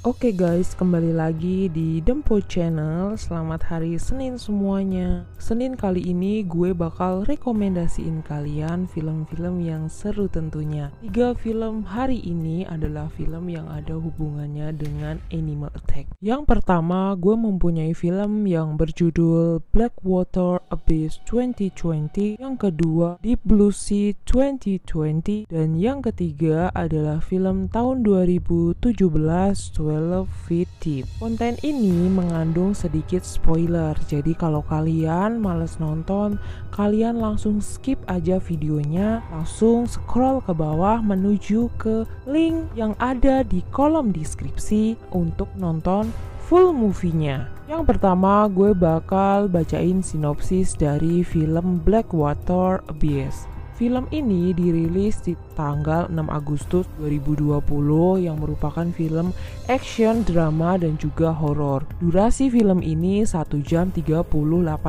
Oke guys, kembali lagi di Dempo Channel. Selamat hari Senin semuanya. Senin kali ini gue bakal rekomendasiin kalian film-film yang seru tentunya. 3 film hari ini adalah film yang ada hubungannya dengan Animal Attack. Yang pertama, gue mempunyai film yang berjudul Blackwater Abyss 2020. Yang kedua, Deep Blue Sea 2020. Dan yang ketiga adalah film tahun 2017, 12 Feet Deep. Konten ini mengandung sedikit spoiler, jadi kalau kalian males nonton, kalian langsung skip aja videonya, langsung scroll ke bawah menuju ke link yang ada di kolom deskripsi untuk nonton full movie-nya. Yang pertama, gue bakal bacain sinopsis dari film Blackwater Abyss. Film ini dirilis di tanggal 6 Agustus 2020 yang merupakan film action, drama, dan juga horor. Durasi film ini 1 jam 38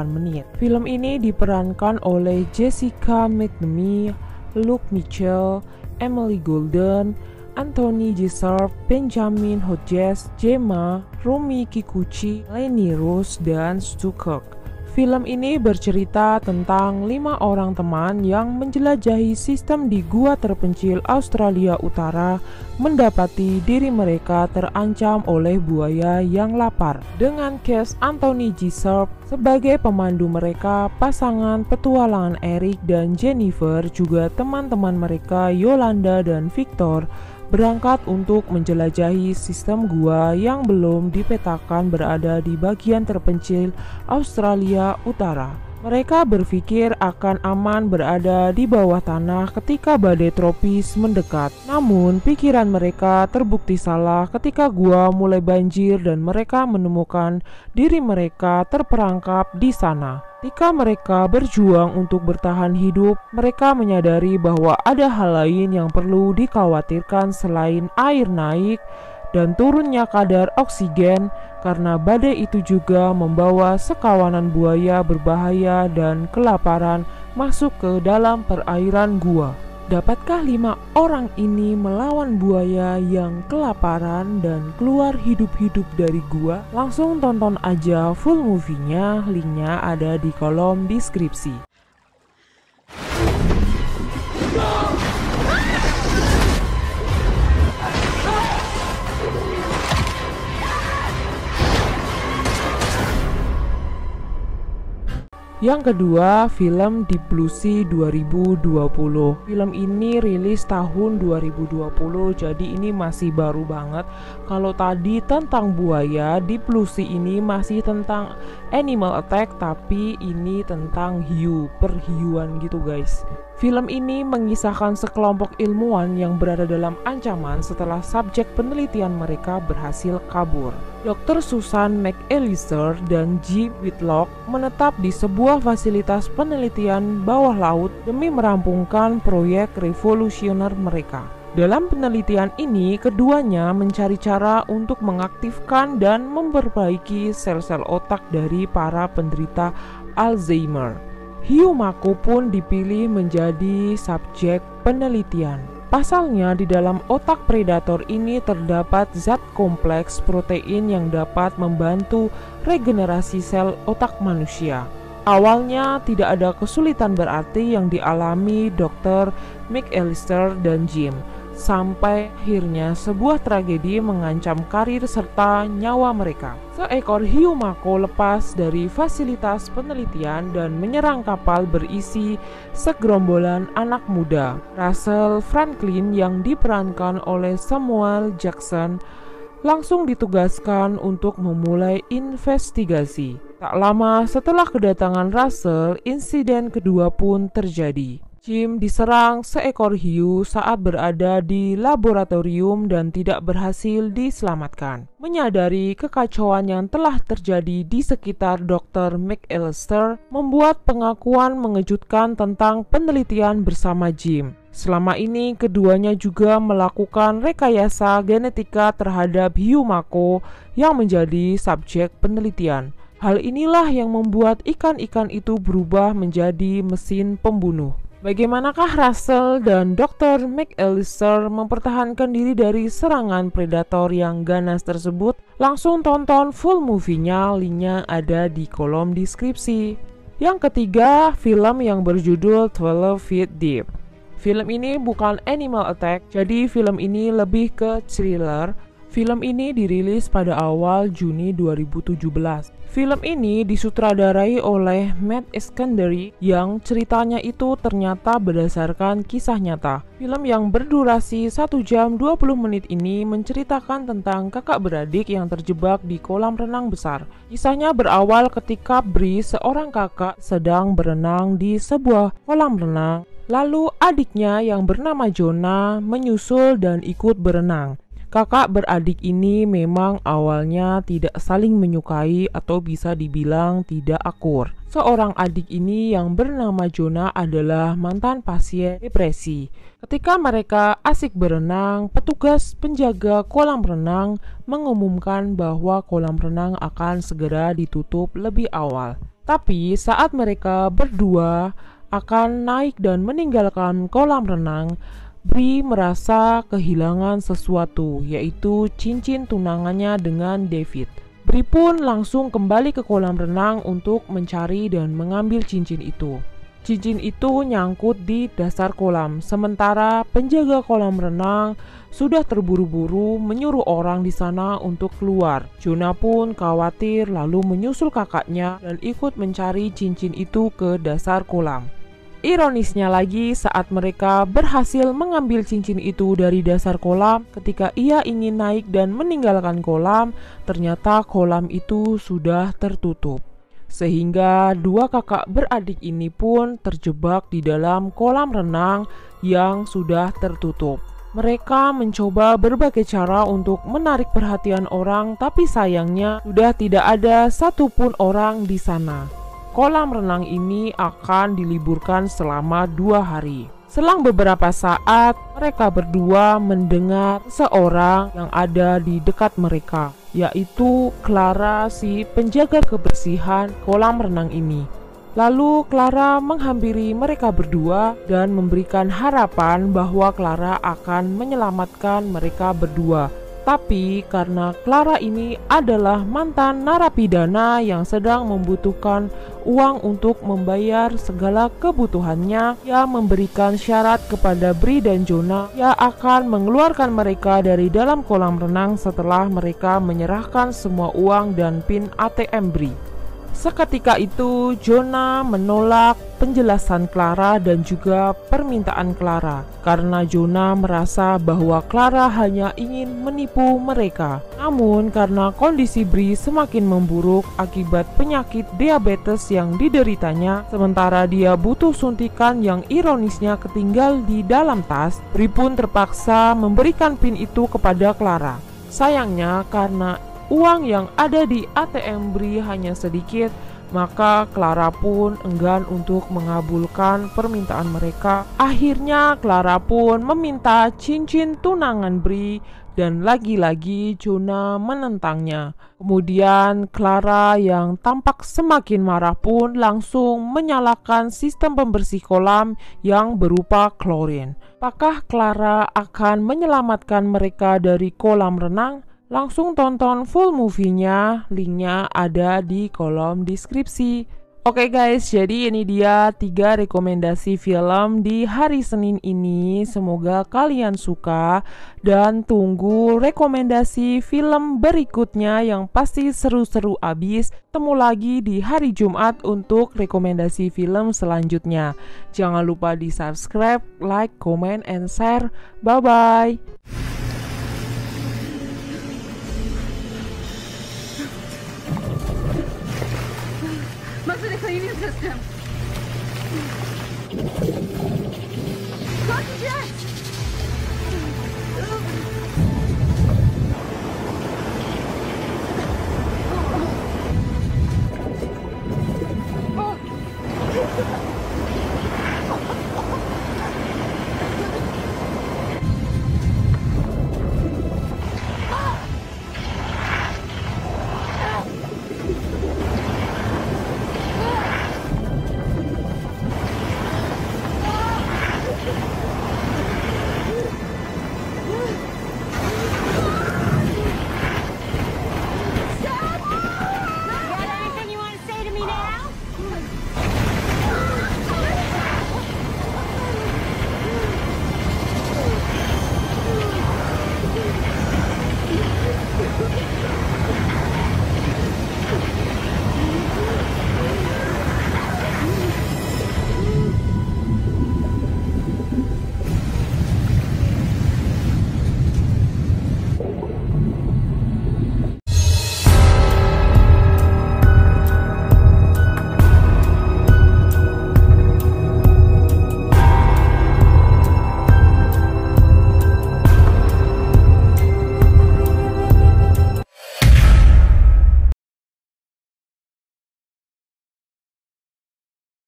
menit. Film ini diperankan oleh Jessica McNamee, Luke Mitchell, Emily Golden, Anthony Gisarp, Benjamin Hodges, Gemma, Romy Kikuchi, Lenny Rose, dan Stu Kirk. Film ini bercerita tentang 5 orang teman yang menjelajahi sistem di gua terpencil Australia Utara, mendapati diri mereka terancam oleh buaya yang lapar. Dengan cast Anthony Gisarp sebagai pemandu mereka, pasangan petualangan Eric dan Jennifer, juga teman-teman mereka Yolanda dan Victor, berangkat untuk menjelajahi sistem gua yang belum dipetakan berada di bagian terpencil Australia Utara. Mereka berpikir akan aman berada di bawah tanah ketika badai tropis mendekat. Namun, pikiran mereka terbukti salah ketika gua mulai banjir dan mereka menemukan diri mereka terperangkap di sana. Ketika mereka berjuang untuk bertahan hidup, mereka menyadari bahwa ada hal lain yang perlu dikhawatirkan selain air naik dan turunnya kadar oksigen, karena badai itu juga membawa sekawanan buaya berbahaya dan kelaparan masuk ke dalam perairan gua. Dapatkah 5 orang ini melawan buaya yang kelaparan dan keluar hidup-hidup dari gua? Langsung tonton aja full movie-nya, linknya ada di kolom deskripsi. Yang kedua, film Deep Blue Sea 2020. Film ini rilis tahun 2020, jadi ini masih baru banget. Kalau tadi tentang buaya, Deep Blue Sea ini masih tentang Animal Attack, tapi ini tentang hiu, perhiuan gitu guys. Film ini mengisahkan sekelompok ilmuwan yang berada dalam ancaman setelah subjek penelitian mereka berhasil kabur. Dr. Susan McAllister dan G. Whitlock menetap di sebuah fasilitas penelitian bawah laut demi merampungkan proyek revolusioner mereka. Dalam penelitian ini, keduanya mencari cara untuk mengaktifkan dan memperbaiki sel-sel otak dari para penderita Alzheimer. Hiu mako pun dipilih menjadi subjek penelitian. Pasalnya, di dalam otak predator ini terdapat zat kompleks protein yang dapat membantu regenerasi sel otak manusia. Awalnya tidak ada kesulitan berarti yang dialami Dr. McAllister dan Jim, sampai akhirnya sebuah tragedi mengancam karir serta nyawa mereka. Seekor hiu mako lepas dari fasilitas penelitian dan menyerang kapal berisi segerombolan anak muda. Russell Franklin yang diperankan oleh Samuel Jackson langsung ditugaskan untuk memulai investigasi. Tak lama setelah kedatangan Russell, insiden kedua pun terjadi. Jim diserang seekor hiu saat berada di laboratorium dan tidak berhasil diselamatkan. Menyadari kekacauan yang telah terjadi di sekitar Dr. McAllister membuat pengakuan mengejutkan tentang penelitian bersama Jim. Selama ini keduanya juga melakukan rekayasa genetika terhadap hiu mako yang menjadi subjek penelitian. Hal inilah yang membuat ikan-ikan itu berubah menjadi mesin pembunuh. Bagaimanakah Russell dan Dr. McAllister mempertahankan diri dari serangan predator yang ganas tersebut? Langsung tonton full movie-nya, linknya ada di kolom deskripsi. Yang ketiga, film yang berjudul 12 Feet Deep. Film ini bukan animal attack, jadi film ini lebih ke thriller. Film ini dirilis pada awal Juni 2017. Film ini disutradarai oleh Matt Iskandari yang ceritanya itu ternyata berdasarkan kisah nyata. Film yang berdurasi 1 jam 20 menit ini menceritakan tentang kakak beradik yang terjebak di kolam renang besar. Kisahnya berawal ketika Bree, seorang kakak, sedang berenang di sebuah kolam renang. Lalu adiknya yang bernama Jonah menyusul dan ikut berenang. Kakak beradik ini memang awalnya tidak saling menyukai atau bisa dibilang tidak akur. Seorang adik ini yang bernama Jonah adalah mantan pasien depresi. Ketika mereka asik berenang, petugas penjaga kolam renang mengumumkan bahwa kolam renang akan segera ditutup lebih awal. Tapi saat mereka berdua akan naik dan meninggalkan kolam renang, Bree merasa kehilangan sesuatu, yaitu cincin tunangannya dengan David. Bree pun langsung kembali ke kolam renang untuk mencari dan mengambil cincin itu. Cincin itu nyangkut di dasar kolam, sementara penjaga kolam renang sudah terburu-buru menyuruh orang di sana untuk keluar. Jonah pun khawatir lalu menyusul kakaknya dan ikut mencari cincin itu ke dasar kolam. Ironisnya lagi, saat mereka berhasil mengambil cincin itu dari dasar kolam, ketika ia ingin naik dan meninggalkan kolam, ternyata kolam itu sudah tertutup. Sehingga dua kakak beradik ini pun terjebak di dalam kolam renang yang sudah tertutup. Mereka mencoba berbagai cara untuk menarik perhatian orang, tapi sayangnya sudah tidak ada satupun orang di sana. Kolam renang ini akan diliburkan selama 2 hari. Selang beberapa saat, mereka berdua mendengar seorang yang ada di dekat mereka, yaitu Clara, si penjaga kebersihan kolam renang ini. Lalu Clara menghampiri mereka berdua dan memberikan harapan bahwa Clara akan menyelamatkan mereka berdua. Tapi karena Clara ini adalah mantan narapidana yang sedang membutuhkan uang untuk membayar segala kebutuhannya, ia memberikan syarat kepada Bree dan Jonah yang akan mengeluarkan mereka dari dalam kolam renang setelah mereka menyerahkan semua uang dan PIN ATM Bree. Seketika itu, Jonah menolak penjelasan Clara dan juga permintaan Clara karena Jonah merasa bahwa Clara hanya ingin menipu mereka. Namun karena kondisi Bree semakin memburuk akibat penyakit diabetes yang dideritanya, sementara dia butuh suntikan yang ironisnya ketinggal di dalam tas, Bree pun terpaksa memberikan PIN itu kepada Clara. Sayangnya karena uang yang ada di ATM Bree hanya sedikit, maka Clara pun enggan untuk mengabulkan permintaan mereka. Akhirnya Clara pun meminta cincin tunangan Bree dan lagi-lagi Jonah menentangnya. Kemudian Clara yang tampak semakin marah pun langsung menyalakan sistem pembersih kolam yang berupa klorin. Apakah Clara akan menyelamatkan mereka dari kolam renang? Langsung tonton full movie-nya, linknya ada di kolom deskripsi. Oke guys, jadi ini dia 3 rekomendasi film di hari Senin ini. Semoga kalian suka dan tunggu rekomendasi film berikutnya yang pasti seru-seru abis. Temu lagi di hari Jumat untuk rekomendasi film selanjutnya. Jangan lupa di subscribe, like, comment, and share. Bye-bye. Maksudnya ini